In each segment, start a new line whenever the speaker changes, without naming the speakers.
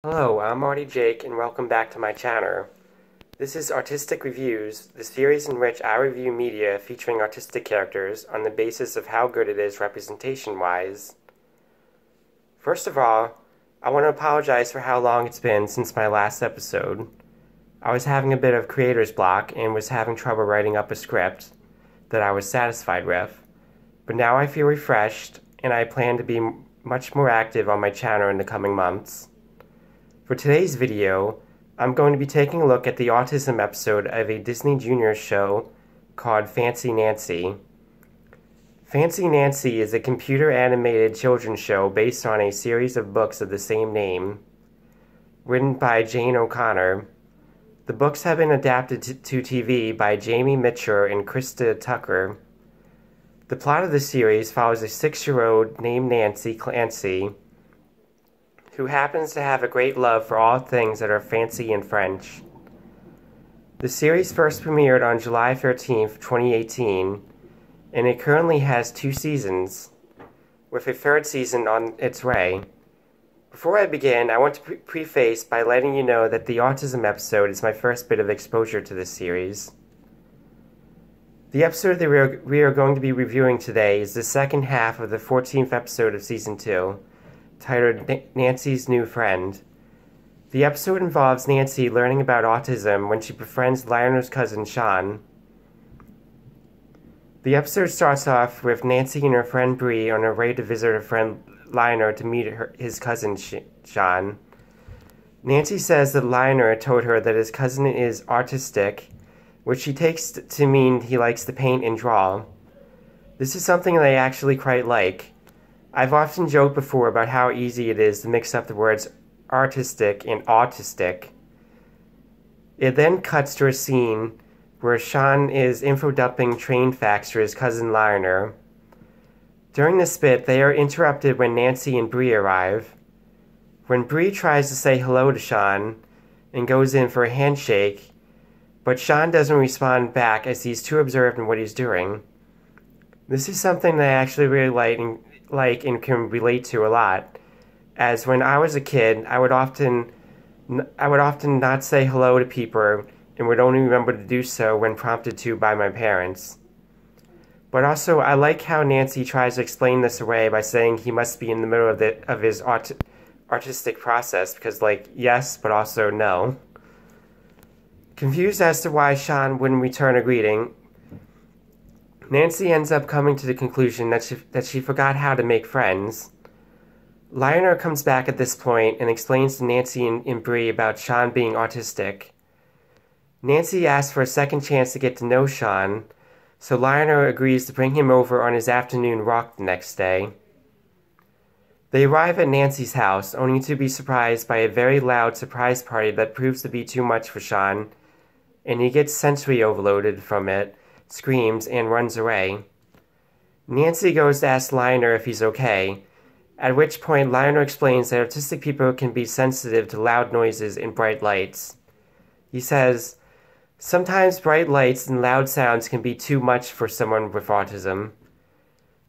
Hello, I'm Marty Jake, and welcome back to my channel. This is Autistic Reviews, the series in which I review media featuring autistic characters on the basis of how good it is representation-wise. First of all, I want to apologize for how long it's been since my last episode. I was having a bit of creator's block and was having trouble writing up a script that I was satisfied with, but now I feel refreshed, and I plan to be much more active on my channel in the coming months. For today's video, I'm going to be taking a look at the autism episode of a Disney Junior show called Fancy Nancy. Fancy Nancy is a computer-animated children's show based on a series of books of the same name, written by Jane O'Connor. The books have been adapted to TV by Jamie Mitchell and Krista Tucker. The plot of the series follows a 6-year-old named Nancy Clancy, who happens to have a great love for all things that are fancy and French. The series first premiered on July 13th, 2018, and it currently has 2 seasons, with a 3rd season on its way. Before I begin, I want to preface by letting you know that the autism episode is my first bit of exposure to this series. The episode that we are going to be reviewing today is the second half of the 14th episode of Season 2, titled Nancy's New Friend. The episode involves Nancy learning about autism when she befriends Lionel's cousin Sean. The episode starts off with Nancy and her friend Bree on her way to visit her friend Lionel to meet his cousin Sean. Nancy says that Lionel told her that his cousin is autistic, which she takes to mean he likes to paint and draw. This is something that I actually quite like. I've often joked before about how easy it is to mix up the words artistic and autistic. It then cuts to a scene where Sean is info-dumping train facts for his cousin Lionel. During this bit, they are interrupted when Nancy and Bree arrive. When Bree tries to say hello to Sean and goes in for a handshake, but Sean doesn't respond back as he's too absorbed in what he's doing. This is something that I actually really like and can relate to a lot, as when I was a kid, I would often not say hello to people and would only remember to do so when prompted to by my parents. But also, I like how Nancy tries to explain this away by saying he must be in the middle of his artistic process, because, like, yes, but also no. Confused as to why Sean wouldn't return a greeting, Nancy ends up coming to the conclusion that she forgot how to make friends. Lionel comes back at this point and explains to Nancy and Bree about Sean being autistic. Nancy asks for a second chance to get to know Sean, so Lionel agrees to bring him over on his afternoon walk the next day. They arrive at Nancy's house, only to be surprised by a very loud surprise party that proves to be too much for Sean, and he gets sensory overloaded from it, screams, and runs away. Nancy goes to ask Lionel if he's okay, at which point Lionel explains that autistic people can be sensitive to loud noises and bright lights. He says, "Sometimes bright lights and loud sounds can be too much for someone with autism."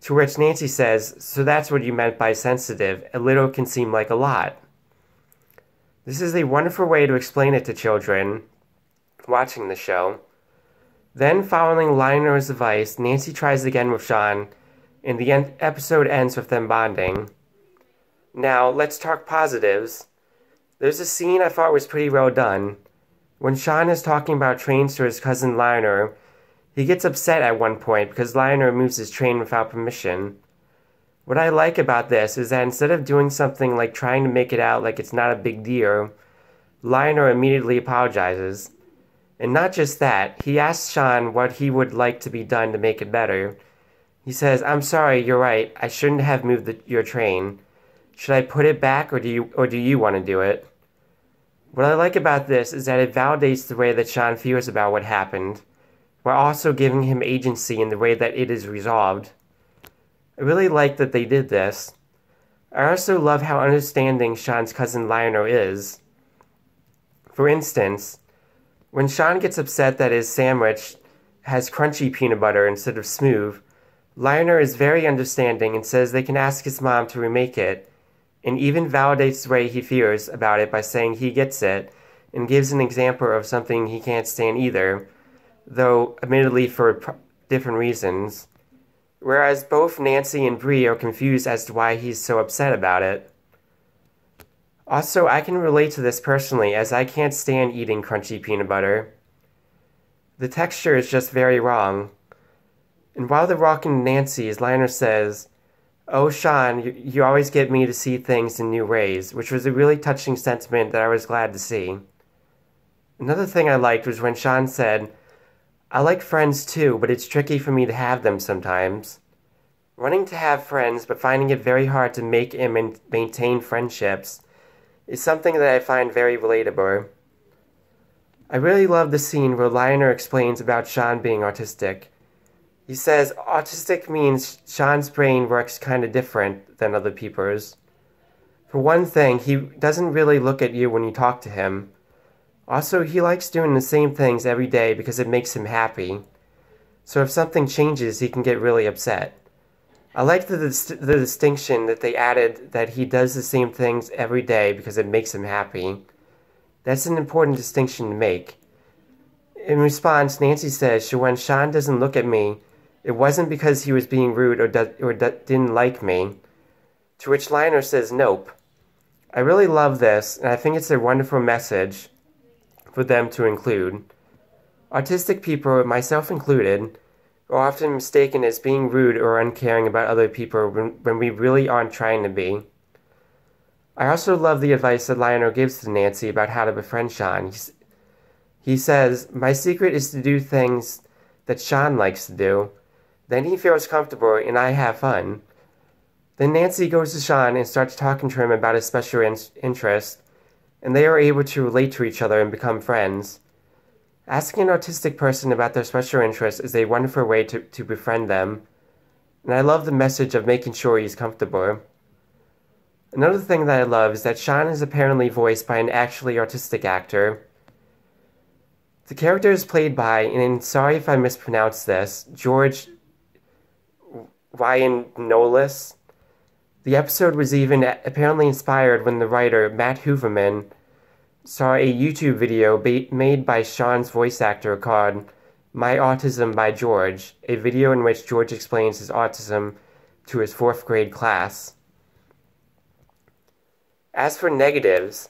To which Nancy says, "So that's what you meant by sensitive. A little can seem like a lot." This is a wonderful way to explain it to children watching the show. Then, following Lionel's advice, Nancy tries again with Sean, and the episode ends with them bonding. Now, let's talk positives. There's a scene I thought was pretty well done. When Sean is talking about trains to his cousin Lionel, he gets upset at one point because Lionel moves his train without permission. What I like about this is that instead of doing something like trying to make it out like it's not a big deal, Lionel immediately apologizes. And not just that, he asks Sean what he would like to be done to make it better. He says, "I'm sorry, you're right, I shouldn't have moved your train. Should I put it back, or do you want to do it?" What I like about this is that it validates the way that Sean feels about what happened, while also giving him agency in the way that it is resolved. I really like that they did this. I also love how understanding Sean's cousin Lionel is. For instance, when Sean gets upset that his sandwich has crunchy peanut butter instead of smooth, Lionel is very understanding and says they can ask his mom to remake it, and even validates the way he feels about it by saying he gets it, and gives an example of something he can't stand either, though admittedly for different reasons. Whereas both Nancy and Bree are confused as to why he's so upset about it. Also, I can relate to this personally, as I can't stand eating crunchy peanut butter. The texture is just very wrong. And while they're walking to Nancy's, Lionel says, "Oh, Sean, you always get me to see things in new ways," which was a really touching sentiment that I was glad to see. Another thing I liked was when Sean said, "I like friends too, but it's tricky for me to have them sometimes." Wanting to have friends, but finding it very hard to make and maintain friendships is something that I find very relatable. I really love the scene where Lionel explains about Sean being autistic. He says autistic means Sean's brain works kind of different than other people's. For one thing, he doesn't really look at you when you talk to him. Also, he likes doing the same things every day because it makes him happy. So if something changes, he can get really upset. I like the distinction that they added, that he does the same things every day because it makes him happy. That's an important distinction to make. In response, Nancy says, when Sean doesn't look at me, it wasn't because he was being rude or didn't like me. To which Lionel says, "Nope." I really love this, and I think it's a wonderful message for them to include. Autistic people, myself included, are often mistaken as being rude or uncaring about other people when we really aren't trying to be. I also love the advice that Lionel gives to Nancy about how to befriend Sean. He says, "My secret is to do things that Sean likes to do. Then he feels comfortable and I have fun." Then Nancy goes to Sean and starts talking to him about his special interest, and they are able to relate to each other and become friends. Asking an autistic person about their special interest is a wonderful way to befriend them, and I love the message of making sure he's comfortable. Another thing that I love is that Sean is apparently voiced by an actually autistic actor. The character is played by, and sorry if I mispronounce this, George Wyanolis. The episode was even apparently inspired when the writer, Matt Hooverman, saw a YouTube video made by Sean's voice actor called My Autism by George, a video in which George explains his autism to his 4th grade class. As for negatives,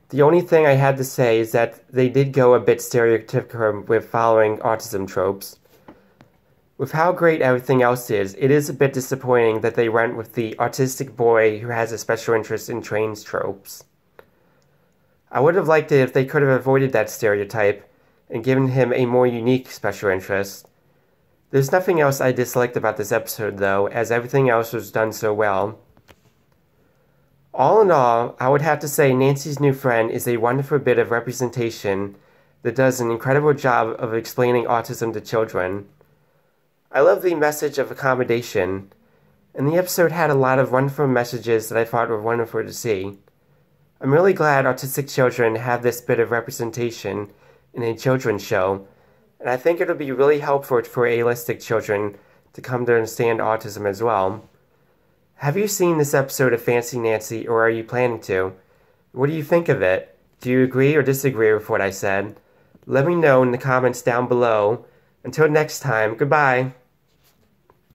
the only thing I had to say is that they did go a bit stereotypical with following autism tropes. With how great everything else is, it is a bit disappointing that they went with the autistic boy who has a special interest in trains tropes. I would have liked it if they could have avoided that stereotype and given him a more unique special interest. There's nothing else I disliked about this episode, though, as everything else was done so well. All in all, I would have to say Nancy's New Friend is a wonderful bit of representation that does an incredible job of explaining autism to children. I love the message of accommodation, and the episode had a lot of wonderful messages that I thought were wonderful to see. I'm really glad autistic children have this bit of representation in a children's show, and I think it'll be really helpful for autistic children to come to understand autism as well. Have you seen this episode of Fancy Nancy, or are you planning to? What do you think of it? Do you agree or disagree with what I said? Let me know in the comments down below. Until next time, goodbye.